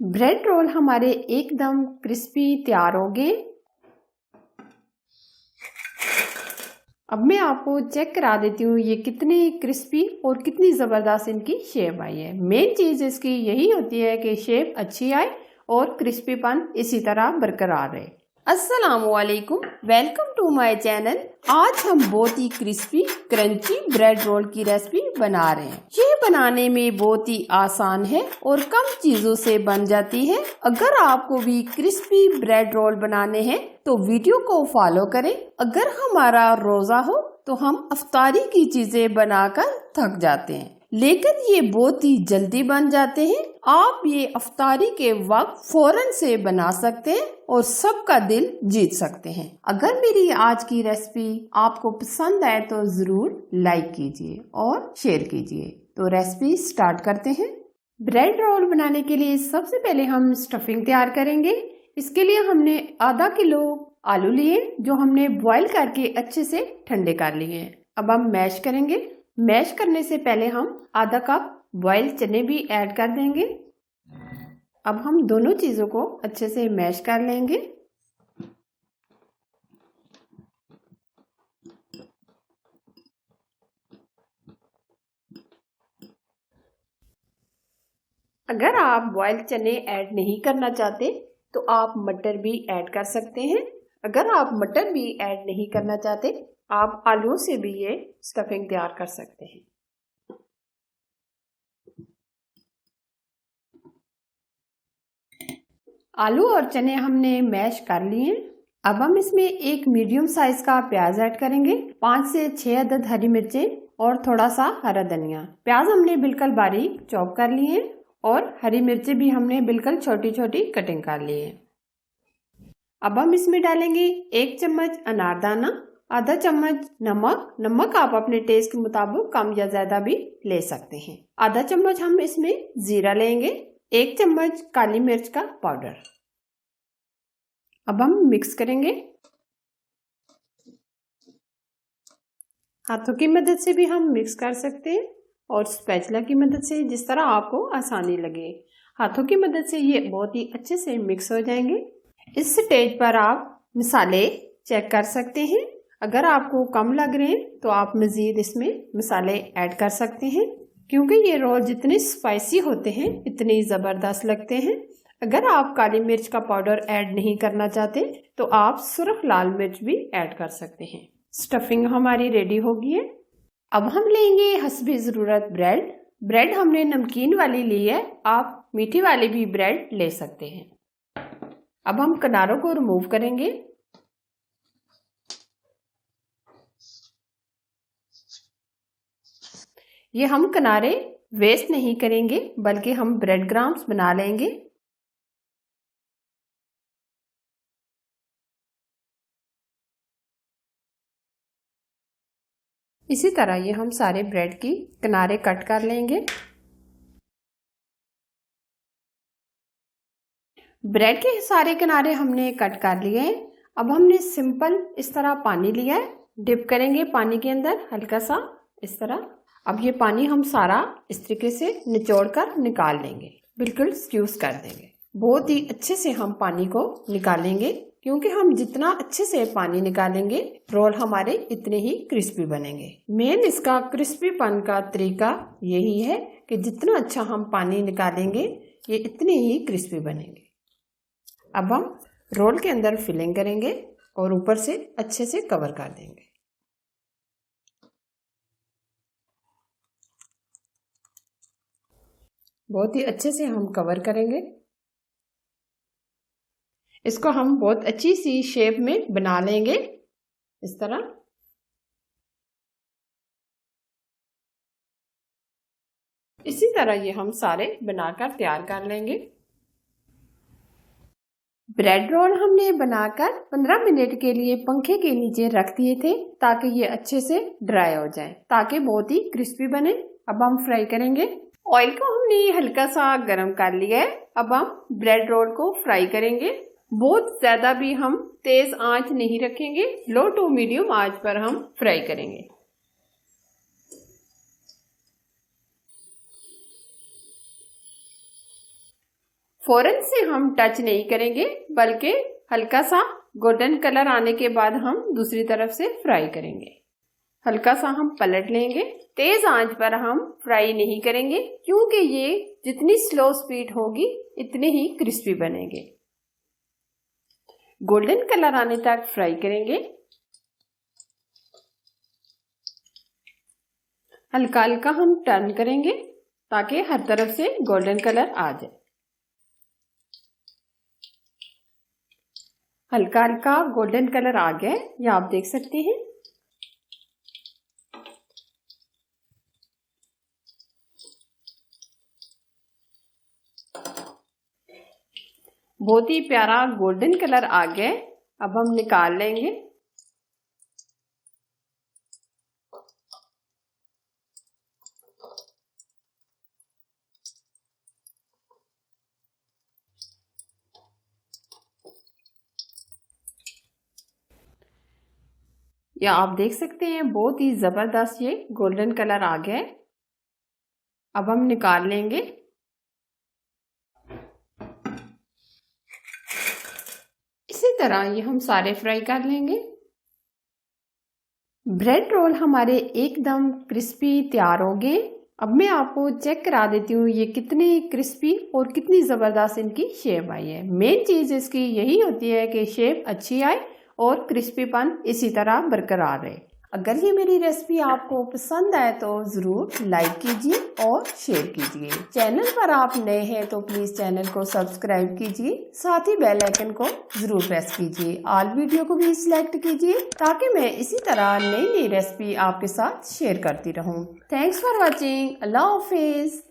Bread roll हमारे एकदम crispy तैयार हो गए। अब मैं आपको चेक करा देती हूँ ये कितनी क्रिस्पी और कितनी ज़बरदस्त इनकी शेप आई है। मेन चीज़ इसकी यही होती है कि शेप अच्छी आए और क्रिस्पीपन इसी तरह बरकरार रहे। अस्सलामुअलैकुम, वेलकम टू माय चैनल। आज हम बहुत ही क्रिस्पी क्रंची ब्रेड रोल की रेसिपी बना रहे हैं। ये बनाने में बहुत ही आसान है और कम चीजों से बन जाती है। अगर आपको भी क्रिस्पी ब्रेड रोल बनाने हैं तो वीडियो को फॉलो करें। अगर हमारा रोजा हो तो हम अफ्तारी की चीजें बनाकर थक जाते हैं, लेकिन ये बहुत ही जल्दी बन जाते हैं। आप ये अफ्तारी के वक्त फौरन से बना सकते हैं और सबका दिल जीत सकते हैं। अगर मेरी आज की रेसिपी आपको पसंद आए तो जरूर लाइक कीजिए और शेयर कीजिए। तो रेसिपी स्टार्ट करते हैं। ब्रेड रोल बनाने के लिए सबसे पहले हम स्टफिंग तैयार करेंगे। इसके लिए हमने आधा किलो आलू लिए जो हमने बॉईल करके अच्छे से ठंडे कर लिए हैं। अब हम मैश करेंगे। मैश करने से पहले हम आधा कप बॉइल्ड चने भी ऐड कर देंगे। अब हम दोनों चीज़ों को अच्छे से मैश कर लेंगे। अगर आप बॉइल्ड चने ऐड नहीं करना चाहते तो आप मटर भी ऐड कर सकते हैं। अगर आप मटर भी ऐड नहीं करना चाहते आप आलूओं से भी ये स्टफिंग तैयार कर सकते हैं। आलू और चने हमने मैश कर लिए। अब हम इसमें एक मीडियम साइज का प्याज ऐड करेंगे, 5 से 6 अदद हरी मिर्चें और थोड़ा सा हरा धनिया। प्याज हमने बिल्कुल बारीक चॉप कर लिए और हरी मिर्चें भी हमने बिल्कुल छोटी छोटी कटिंग कर ली है। अब हम इसमें डालेंगे 1 चम्मच अनारदाना, आधा चम्मच नमक। नमक आप अपने टेस्ट के मुताबिक कम या ज्यादा भी ले सकते हैं। आधा चम्मच हम इसमें जीरा लेंगे, 1 चम्मच काली मिर्च का पाउडर। अब हम मिक्स करेंगे। हाथों की मदद से भी हम मिक्स कर सकते हैं और स्पैचुला की मदद से, जिस तरह आपको आसानी लगे। हाथों की मदद से ये बहुत ही अच्छे से मिक्स हो जाएंगे। इस स्टेज पर आप मसाले चेक कर सकते हैं। अगर आपको कम लग रहे हैं तो आप मजीद इसमें मसाले ऐड कर सकते हैं, क्योंकि ये रोल जितने स्पाइसी होते हैं इतने ज़बरदस्त लगते हैं। अगर आप काली मिर्च का पाउडर ऐड नहीं करना चाहते तो आप सुर्ख लाल मिर्च भी ऐड कर सकते हैं। स्टफिंग हमारी रेडी हो गई है। अब हम लेंगे हस्बे ज़रूरत ब्रेड। ब्रेड हमने नमकीन वाली ली है, आप मीठी वाली भी ब्रेड ले सकते हैं। अब हम किनारों को रिमूव करेंगे। ये हम किनारे वेस्ट नहीं करेंगे बल्कि हम ब्रेड क्रम्स बना लेंगे। इसी तरह ये हम सारे ब्रेड की किनारे कट कर लेंगे। ब्रेड के सारे किनारे हमने कट कर लिए हैं। अब हमने सिंपल इस तरह पानी लिया है, डिप करेंगे पानी के अंदर हल्का सा इस तरह। अब ये पानी हम सारा इस तरीके से निचोड़ कर निकाल लेंगे, बिल्कुल स्क्यूज कर देंगे। बहुत ही अच्छे से हम पानी को निकालेंगे, क्योंकि हम जितना अच्छे से पानी निकालेंगे रोल हमारे इतने ही क्रिस्पी बनेंगे। मेन इसका क्रिस्पीपन का तरीका यही है कि जितना अच्छा हम पानी निकालेंगे ये इतने ही क्रिस्पी बनेंगे। अब हम रोल के अंदर फिलिंग करेंगे और ऊपर से अच्छे से कवर कर देंगे। बहुत ही अच्छे से हम कवर करेंगे। इसको हम बहुत अच्छी सी शेप में बना लेंगे इस तरह। इसी तरह ये हम सारे बनाकर तैयार कर लेंगे। ब्रेड रोल हमने बनाकर 15 मिनट के लिए पंखे के नीचे रख दिए थे ताकि ये अच्छे से ड्राई हो जाए, ताकि बहुत ही क्रिस्पी बने। अब हम फ्राई करेंगे। ऑयल को हमने हल्का सा गर्म कर लिया है। अब हम ब्रेड रोल को फ्राई करेंगे। बहुत ज्यादा भी हम तेज आंच नहीं रखेंगे, लो टू मीडियम आंच पर हम फ्राई करेंगे। फौरन से हम टच नहीं करेंगे, बल्कि हल्का सा गोल्डन कलर आने के बाद हम दूसरी तरफ से फ्राई करेंगे। हल्का सा हम पलट लेंगे। तेज आंच पर हम फ्राई नहीं करेंगे, क्योंकि ये जितनी स्लो स्पीड होगी इतने ही क्रिस्पी बनेंगे। गोल्डन कलर आने तक फ्राई करेंगे। हल्का हल्का हम टर्न करेंगे ताकि हर तरफ से गोल्डन कलर आ जाए। हल्का हल्का गोल्डन कलर आ गया, ये आप देख सकते हैं। बहुत ही प्यारा गोल्डन कलर आ गया, अब हम निकाल लेंगे। या आप देख सकते हैं बहुत ही जबरदस्त ये गोल्डन कलर आ गया है। अब हम निकाल लेंगे। इसी तरह ये हम सारे फ्राई कर लेंगे। ब्रेड रोल हमारे एकदम क्रिस्पी तैयार हो गए। अब मैं आपको चेक करा देती हूँ ये कितने क्रिस्पी और कितनी जबरदस्त इनकी शेप आई है। मेन चीज इसकी यही होती है कि शेप अच्छी आए और क्रिस्पीपन इसी तरह बरकरार रहे। अगर ये मेरी रेसिपी आपको पसंद आए तो ज़रूर लाइक कीजिए और शेयर कीजिए। चैनल पर आप नए हैं तो प्लीज़ चैनल को सब्सक्राइब कीजिए, साथ ही बेल आइकन को ज़रूर प्रेस कीजिए। ऑल वीडियो को भी सिलेक्ट कीजिए ताकि मैं इसी तरह नई नई रेसिपी आपके साथ शेयर करती रहूँ। Thanks for watching. अल्लाह हाफिज़।